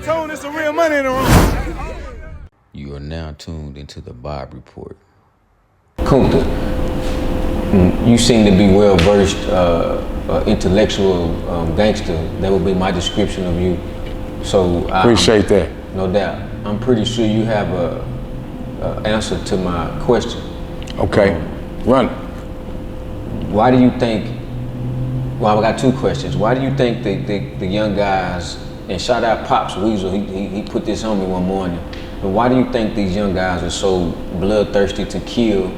told there's some real money in the room. You are now tuned into the Bob Report. Kunta, you seem to be well versed, intellectual gangster. That would be my description of you. So appreciate that. No doubt. I'm pretty sure you have a answer to my question. Okay, run. Why do you think? Well, I got two questions. Why do you think the young guys, and shout out Pops Weasel, he put this on me one morning. But why do you think these young guys are so bloodthirsty to kill?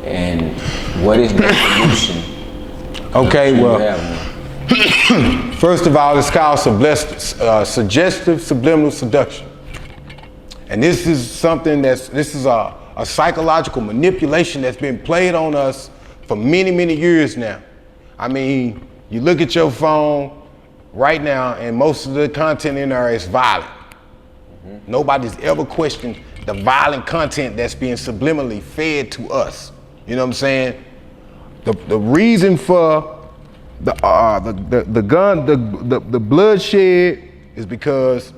And what is the solution? Okay, well, first of all, it's called suggestive subliminal seduction. And this is something this is a psychological manipulation that's been played on us for many, many years now. I mean, you look at your phone right now and most of the content in there is violent. Nobody's ever questioned the violent content that's being subliminally fed to us. You know what I'm saying? The reason for the bloodshed is because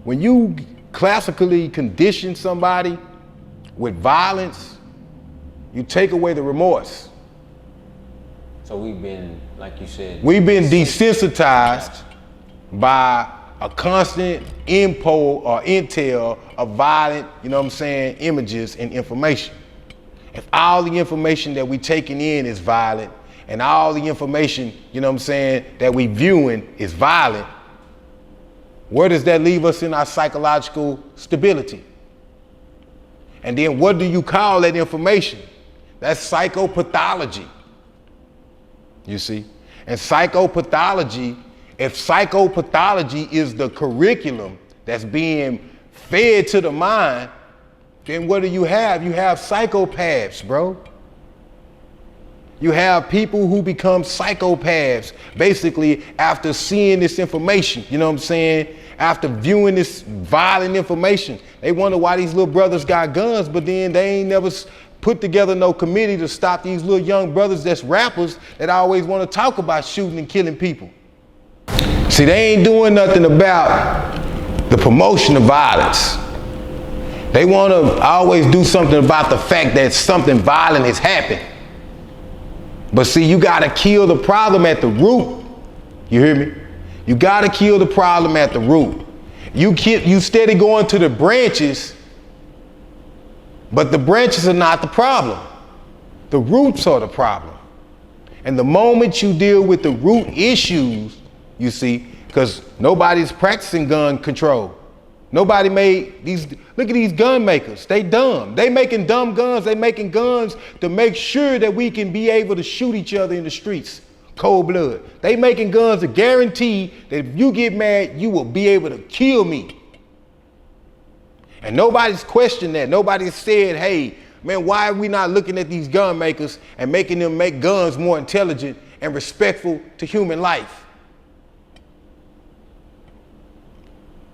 when you classically condition somebody with violence, you take away the remorse. So we've been, like you said, we've been desensitized by a constant intel of violent, you know what I'm saying, images and information. If all the information that we taking in is violent and all the information, you know what I'm saying, that we viewing is violent, where does that leave us in our psychological stability? And then what do you call that information? That's psychopathology. You see? And psychopathology, if psychopathology is the curriculum that's being fed to the mind, then what do you have? You have psychopaths, bro. You have people who become psychopaths basically after seeing this information, you know what I'm saying? After viewing this violent information. They wonder why these little brothers got guns, but then they ain't never put together no committee to stop these little young brothers that's rappers that always want to talk about shooting and killing people. See, they ain't doing nothing about the promotion of violence. They want to always do something about the fact that something violent has happened. But see, you got to kill the problem at the root. You hear me? You got to kill the problem at the root. You steady going to the branches, but the branches are not the problem. The roots are the problem. And the moment you deal with the root issues, you see, because nobody's practicing gun control. Nobody made these, look at these gun makers, they dumb. They making dumb guns, they making guns to make sure that we can be able to shoot each other in the streets, cold blood. They making guns to guarantee that if you get mad, you will be able to kill me. And nobody's questioned that. Nobody's said, hey, man, why are we not looking at these gun makers and making them make guns more intelligent and respectful to human life?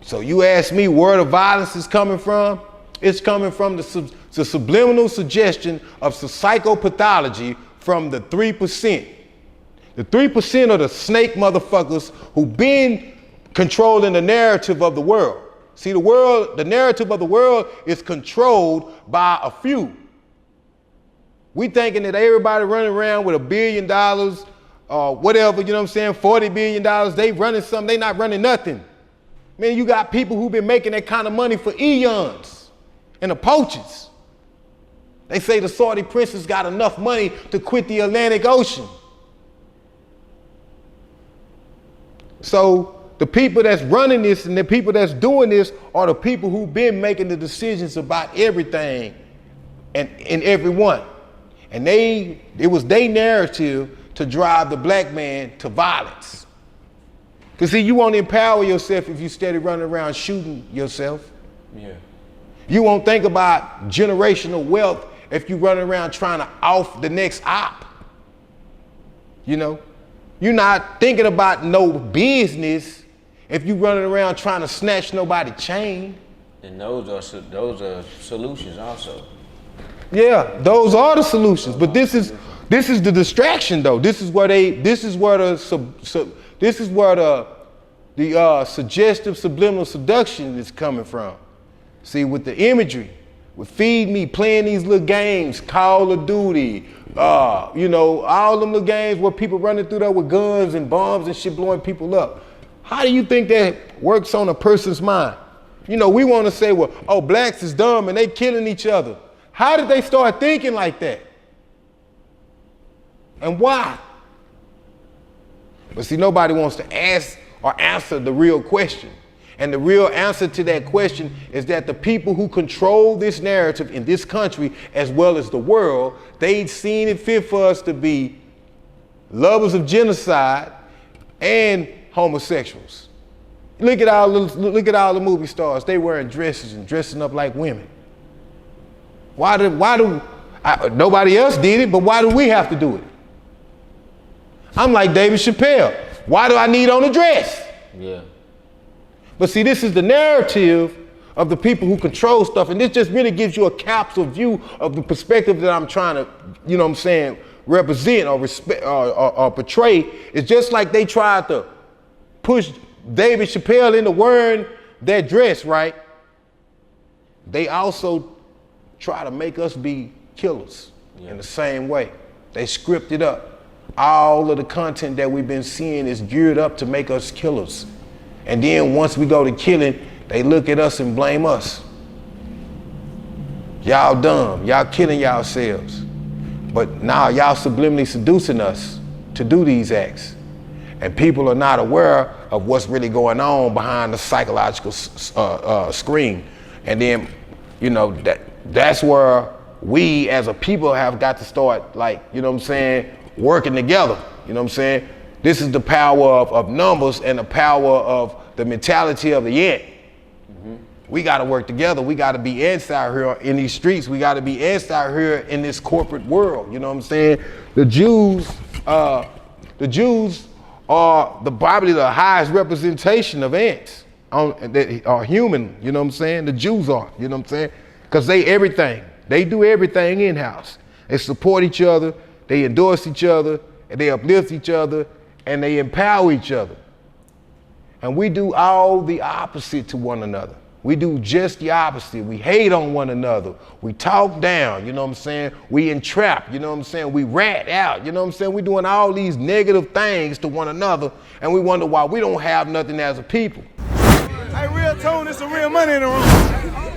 So you ask me where the violence is coming from? It's coming from the subliminal suggestion of psychopathology from the 3%. The 3% are the snake motherfuckers who been controlling the narrative of the world. See, the narrative of the world is controlled by a few. We thinking that everybody running around with $1 billion or whatever, you know what I'm saying, $40 billion, they running something, they not running nothing. Man, you got people who've been making that kind of money for eons and the poachers. They say the Saudi princes got enough money to quit the Atlantic Ocean. So the people that's running this and the people that's doing this are the people who've been making the decisions about everything and everyone. And it was their narrative to drive the black man to violence. Because see, you won't empower yourself if you steady running around shooting yourself. Yeah. You won't think about generational wealth if you running around trying to off the next op. You know? You're not thinking about no business if you running around trying to snatch nobody's chain. And those are solutions also. Yeah, those are the solutions. But this is the distraction though. This is where the the suggestive subliminal seduction is coming from. See, with the imagery, with Feed Me, playing these little games, Call of Duty, you know, all them little games where people running through there with guns and bombs and shit blowing people up. How do you think that works on a person's mind? You know, we want to say, well, oh, blacks is dumb and they killing each other. How did they start thinking like that? And why? But see, nobody wants to ask or answer the real question. And the real answer to that question is that the people who control this narrative in this country, as well as the world, they've seen it fit for us to be lovers of genocide and homosexuals. Look at all the movie stars. They wearing dresses and dressing up like women. Nobody else did it, but why do we have to do it? I'm like David Chappelle. Why do I need on a dress? Yeah. But see, this is the narrative of the people who control stuff, and this just really gives you a capsule view of the perspective that I'm trying to, you know what I'm saying, represent or portray. It's just like they tried to push David Chappelle into wearing that dress, right? They also try to make us be killers in the same way. They script it up. All of the content that we've been seeing is geared up to make us killers. And then once we go to killing, they look at us and blame us. Y'all dumb, y'all killing yourselves. But now y'all subliminally seducing us to do these acts. And people are not aware of what's really going on behind the psychological screen. And then, you know, that's where we as a people have got to start, like, you know what I'm saying, working together. You know what I'm saying? This is the power of numbers and the power of the mentality of the ant. Mm-hmm. We got to work together. We got to be ants out here in these streets. We got to be ants out here in this corporate world. You know what I'm saying? The Jews are probably the highest representation of ants that are human. You know what I'm saying? The Jews are. You know what I'm saying? Because they do everything in-house. They support each other. They endorse each other. And they uplift each other. And they empower each other. And we do all the opposite to one another. We do just the opposite. We hate on one another. We talk down, you know what I'm saying? We entrap, you know what I'm saying? We rat out, you know what I'm saying? We're doing all these negative things to one another, and we wonder why we don't have nothing as a people. Hey, real tone, there's some real money in the room.